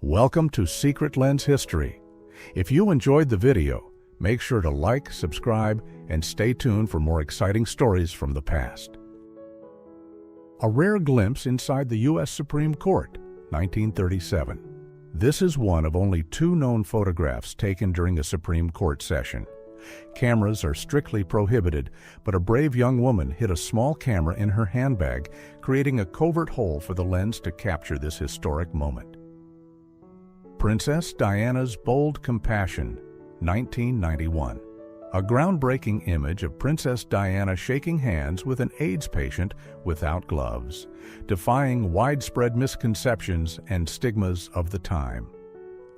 Welcome to SecretLens History. If you enjoyed the video, make sure to like, subscribe, and stay tuned for more exciting stories from the past. A rare glimpse inside the U.S. Supreme Court, 1937. This is one of only two known photographs taken during a Supreme Court session. Cameras are strictly prohibited, but a brave young woman hid a small camera in her handbag, creating a covert hole for the lens to capture this historic moment. Princess Diana's Bold Compassion, 1991. A groundbreaking image of Princess Diana shaking hands with an AIDS patient without gloves, defying widespread misconceptions and stigmas of the time.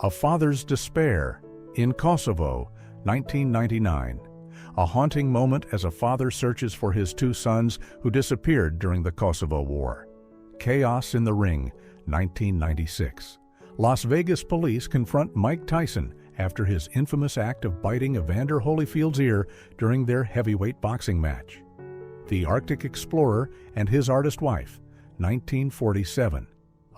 A father's despair, in Kosovo, 1999. A haunting moment as a father searches for his two sons who disappeared during the Kosovo War. Chaos in the Ring, 1996. Las Vegas police confront Mike Tyson after his infamous act of biting Evander Holyfield's ear during their heavyweight boxing match. The Arctic Explorer and His Artist Wife, 1947.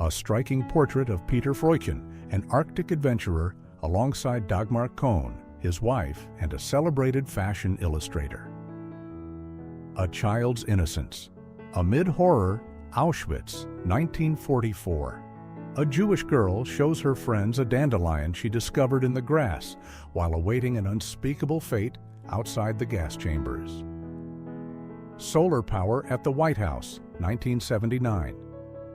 A striking portrait of Peter Freuchen, an Arctic adventurer, alongside Dagmar Kohn, his wife, and a celebrated fashion illustrator. A Child's Innocence. Amid horror, Auschwitz, 1944. A Jewish girl shows her friends a dandelion she discovered in the grass while awaiting an unspeakable fate outside the gas chambers. Solar power at the White House, 1979.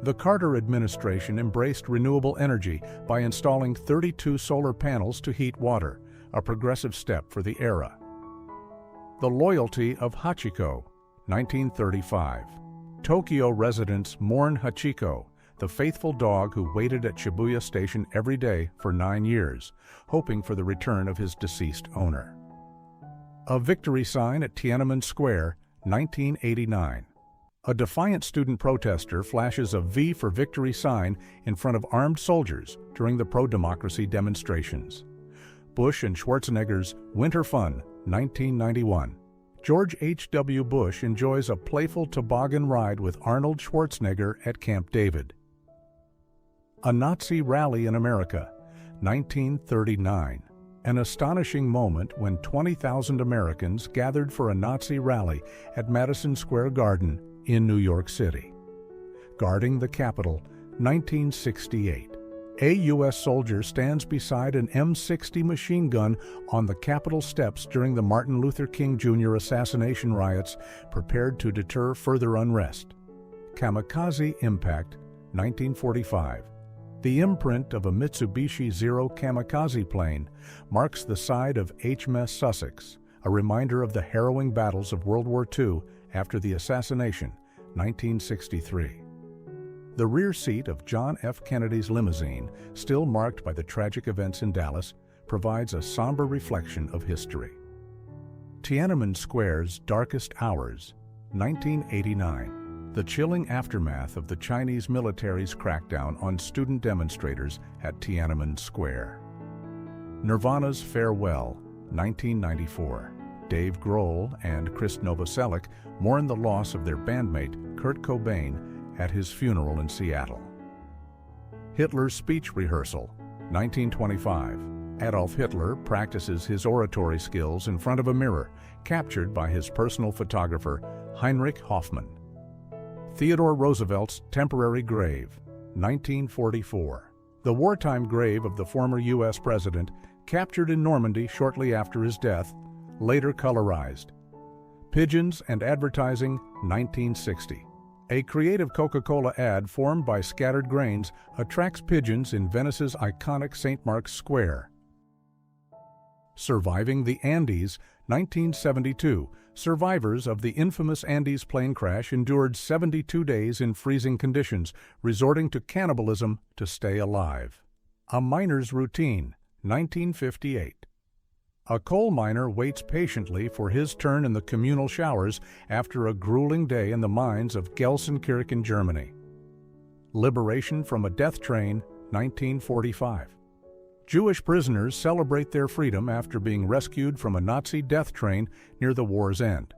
The Carter administration embraced renewable energy by installing 32 solar panels to heat water, a progressive step for the era. The Loyalty of Hachiko, 1935. Tokyo residents mourn Hachiko, the faithful dog who waited at Shibuya Station every day for 9 years, hoping for the return of his deceased owner. A victory sign at Tiananmen Square, 1989. A defiant student protester flashes a V for Victory sign in front of armed soldiers during the pro-democracy demonstrations. Bush and Schwarzenegger's Winter Fun, 1991. George H.W. Bush enjoys a playful toboggan ride with Arnold Schwarzenegger at Camp David. A Nazi Rally in America, 1939. An astonishing moment when 20,000 Americans gathered for a Nazi rally at Madison Square Garden in New York City. Guarding the Capitol, 1968. A U.S. soldier stands beside an M60 machine gun on the Capitol steps during the Martin Luther King Jr. assassination riots, prepared to deter further unrest. Kamikaze Impact, 1945. The imprint of a Mitsubishi Zero kamikaze plane marks the side of HMS Sussex, a reminder of the harrowing battles of World War II after the assassination, 1963. The rear seat of John F. Kennedy's limousine, still marked by the tragic events in Dallas, provides a somber reflection of history. Tiananmen Square's Darkest Hours, 1989. The chilling aftermath of the Chinese military's crackdown on student demonstrators at Tiananmen Square. Nirvana's Farewell, 1994. Dave Grohl and Chris Novoselic mourn the loss of their bandmate Kurt Cobain at his funeral in Seattle. Hitler's Speech Rehearsal, 1925. Adolf Hitler practices his oratory skills in front of a mirror, captured by his personal photographer, Heinrich Hoffmann. Theodore Roosevelt's Temporary Grave, 1944. The wartime grave of the former U.S. president, captured in Normandy shortly after his death, later colorized. Pigeons and Advertising, 1960. A creative Coca-Cola ad formed by scattered grains attracts pigeons in Venice's iconic St. Mark's Square. Surviving the Andes, 1972. Survivors of the infamous Andes plane crash endured 72 days in freezing conditions, resorting to cannibalism to stay alive. A Miner's Routine, 1958. A coal miner waits patiently for his turn in the communal showers after a grueling day in the mines of Gelsenkirchen, Germany. Liberation from a Death Train, 1945. Jewish prisoners celebrate their freedom after being rescued from a Nazi death train near the war's end.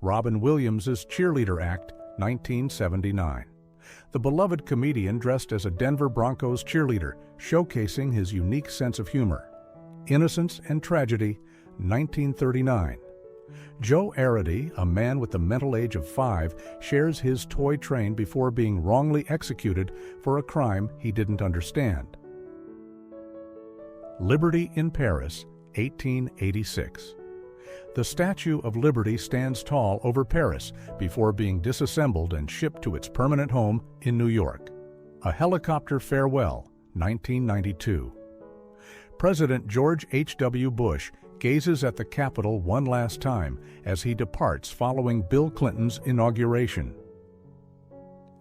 Robin Williams' Cheerleader Act, 1979. The beloved comedian dressed as a Denver Broncos cheerleader, showcasing his unique sense of humor. Innocence and Tragedy, 1939. Joe Arity, a man with the mental age of 5, shares his toy train before being wrongly executed for a crime he didn't understand. Liberty in Paris, 1886. The Statue of Liberty stands tall over Paris before being disassembled and shipped to its permanent home in New York. A Helicopter Farewell, 1992. President George H.W. Bush gazes at the Capitol one last time as he departs following Bill Clinton's inauguration.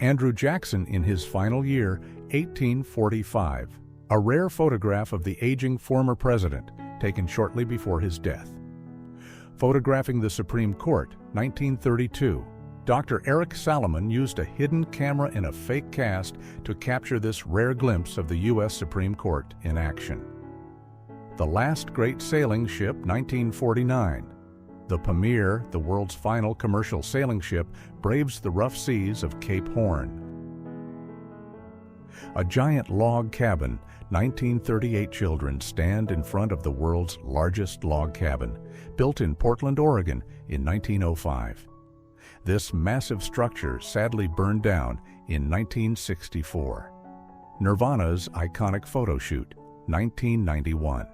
Andrew Jackson in his final year, 1845. A rare photograph of the aging former president, taken shortly before his death. Photographing the Supreme Court, 1932. Dr. Eric Salomon used a hidden camera in a fake cast to capture this rare glimpse of the U.S. Supreme Court in action. The Last Great Sailing Ship, 1949. The Pamir, the world's final commercial sailing ship, braves the rough seas of Cape Horn. A giant log cabin, 1938. Children stand in front of the world's largest log cabin, built in Portland, Oregon in 1905. This massive structure sadly burned down in 1964. Nirvana's iconic photo shoot, 1991.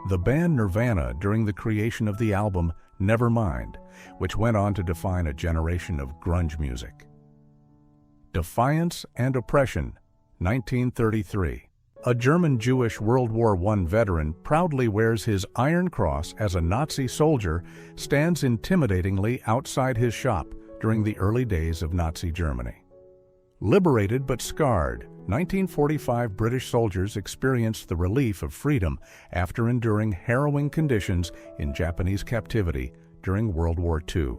The band Nirvana during the creation of the album Nevermind, which went on to define a generation of grunge music. Defiance and Oppression, 1933. A German Jewish World War I veteran proudly wears his Iron Cross as a Nazi soldier, stands intimidatingly outside his shop during the early days of Nazi Germany. Liberated but scarred, 1945 British soldiers experienced the relief of freedom after enduring harrowing conditions in Japanese captivity during World War II.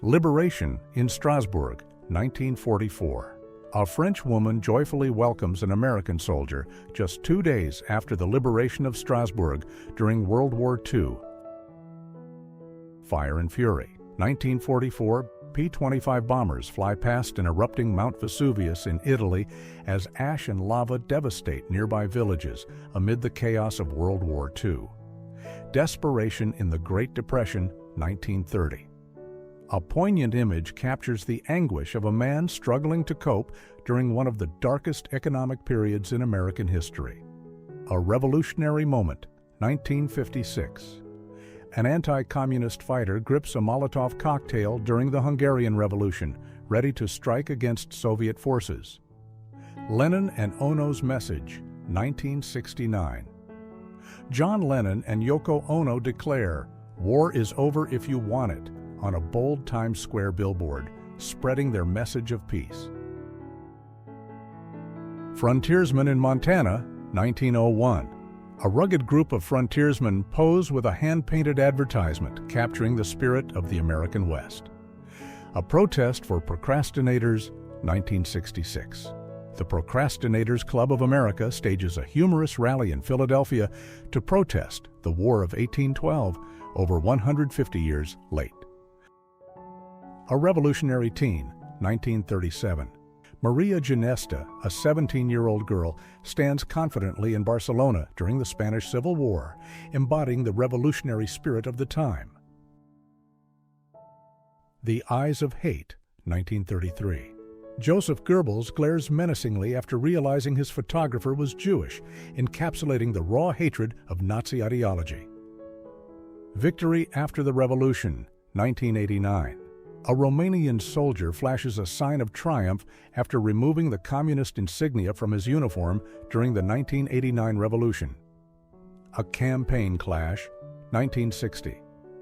Liberation in Strasbourg, 1944. A French woman joyfully welcomes an American soldier just 2 days after the liberation of Strasbourg during World War II. Fire and Fury, 1944. P-25 bombers fly past an erupting Mount Vesuvius in Italy as ash and lava devastate nearby villages amid the chaos of World War II. Desperation in the Great Depression, 1930. A poignant image captures the anguish of a man struggling to cope during one of the darkest economic periods in American history. A Revolutionary Moment, 1956. An anti-communist fighter grips a Molotov cocktail during the Hungarian Revolution, ready to strike against Soviet forces. Lennon and Ono's Message, 1969. John Lennon and Yoko Ono declare, "War is over if you want it," on a bold Times Square billboard, spreading their message of peace. Frontiersmen in Montana, 1901. A rugged group of frontiersmen pose with a hand-painted advertisement capturing the spirit of the American West. A protest for procrastinators, 1966. The Procrastinators Club of America stages a humorous rally in Philadelphia to protest the War of 1812, over 150 years late. A Revolutionary Teen, 1937. Maria Ginesta, a 17-year-old girl, stands confidently in Barcelona during the Spanish Civil War, embodying the revolutionary spirit of the time. The Eyes of Hate, 1933. Joseph Goebbels glares menacingly after realizing his photographer was Jewish, encapsulating the raw hatred of Nazi ideology. Victory After the Revolution, 1989. A Romanian soldier flashes a sign of triumph after removing the communist insignia from his uniform during the 1989 revolution. A Campaign Clash, 1960.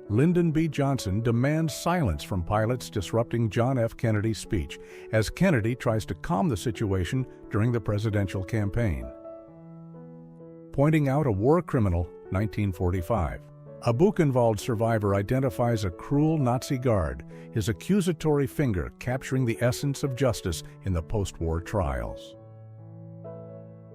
Lyndon B. Johnson demands silence from pilots disrupting John F. Kennedy's speech as Kennedy tries to calm the situation during the presidential campaign. Pointing out a war criminal, 1945. A Buchenwald survivor identifies a cruel Nazi guard, his accusatory finger capturing the essence of justice in the post-war trials.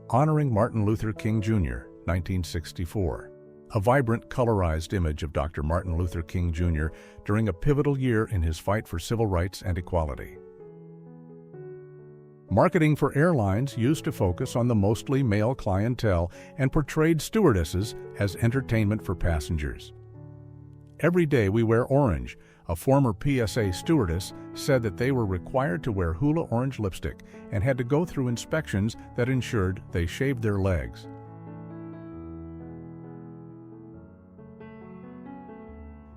Honoring Martin Luther King Jr., 1964. A vibrant, colorized image of Dr. Martin Luther King Jr. during a pivotal year in his fight for civil rights and equality. Marketing for airlines used to focus on the mostly male clientele and portrayed stewardesses as entertainment for passengers. Every day we wear orange. A former PSA stewardess said that they were required to wear hula orange lipstick and had to go through inspections that ensured they shaved their legs.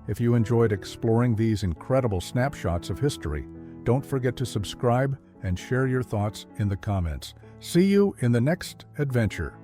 If you enjoyed exploring these incredible snapshots of history, don't forget to subscribe and share your thoughts in the comments. See you in the next adventure.